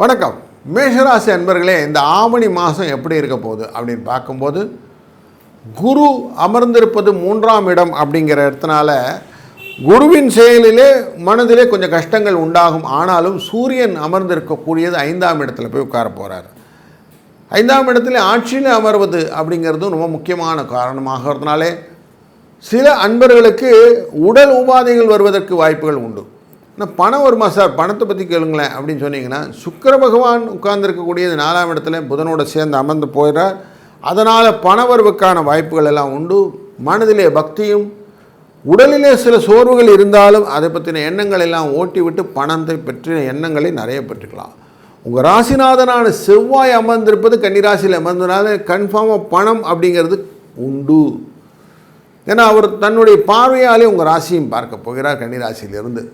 வணக்கம் மேஷராசி அன்பர்களே, இந்த ஆவணி மாதம் எப்படி இருக்க போகுது அப்படின்னு பார்க்கும்போது, குரு அமர்ந்திருப்பது 3ஆம் இடம் அப்படிங்கிற இடத்தினால குருவின் செயலிலே மனதிலே கொஞ்சம் கஷ்டங்கள் உண்டாகும். ஆனாலும் சூரியன் அமர்ந்திருக்கக்கூடியது 5ஆம் இடத்துல போய் உட்கார போகிறார். 5ஆம் இடத்துல ஆட்சியில் அமர்வது அப்படிங்கிறதும் ரொம்ப முக்கியமான காரணமாகிறதுனாலே சில அன்பர்களுக்கு உடல் உபாதைகள் வருவதற்கு வாய்ப்புகள் உண்டு. ஆனால் பணம் வருமா சார், பணத்தை பற்றி கேளுங்களேன் அப்படின்னு சொன்னீங்கன்னா, சுக்கிர பகவான் உட்கார்ந்துருக்கக்கூடியது 4ஆம் இடத்துல புதனோடு சேர்ந்து அமர்ந்து போயிடுறார். அதனால் பணவரவுக்கான வாய்ப்புகள் எல்லாம் உண்டு. மனதிலே பக்தியும் உடலிலே சில சோர்வுகள் இருந்தாலும் அதை பற்றின எண்ணங்கள் எல்லாம் ஓட்டி விட்டு பணத்தை பற்றின எண்ணங்களை நிறைய பெற்றுக்கலாம். உங்கள் ராசிநாதனான செவ்வாய் அமர்ந்திருப்பது கன்னிராசியில் அமர்ந்தனால கன்ஃபார்மாக பணம் அப்படிங்கிறது உண்டு. ஏன்னா அவர் தன்னுடைய பார்வையாலே உங்கள் ராசியும் பார்க்க போகிறார். கன்னிராசியிலிருந்து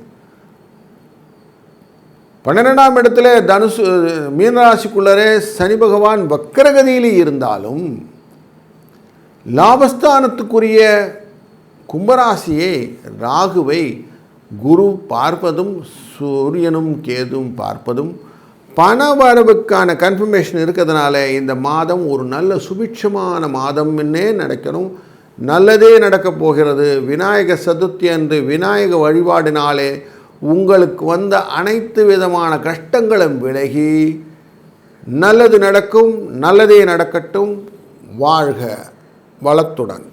12ஆம் இடத்துல தனுசு மீனராசிக்குள்ளரே சனி பகவான் வக்கரகதியில் இருந்தாலும் லாபஸ்தானத்துக்குரிய கும்பராசியை ராகுவை குரு பார்ப்பதும் சூரியனும் கேதும் பார்ப்பதும் பண வரவுக்கான கன்ஃபர்மேஷன் இருக்கிறதுனால இந்த மாதம் ஒரு நல்ல சுபிட்சமான மாதம்னே நடக்கணும். நல்லதே நடக்கப் போகிறது. விநாயக சதுர்த்தி அன்று விநாயக வழிபாடினாலே உங்களுக்கு வந்த அனைத்து விதமான கஷ்டங்களும் விலகி நல்லது நடக்கும். நல்லதே நடக்கட்டும். வாழ்க வளத்துடன்.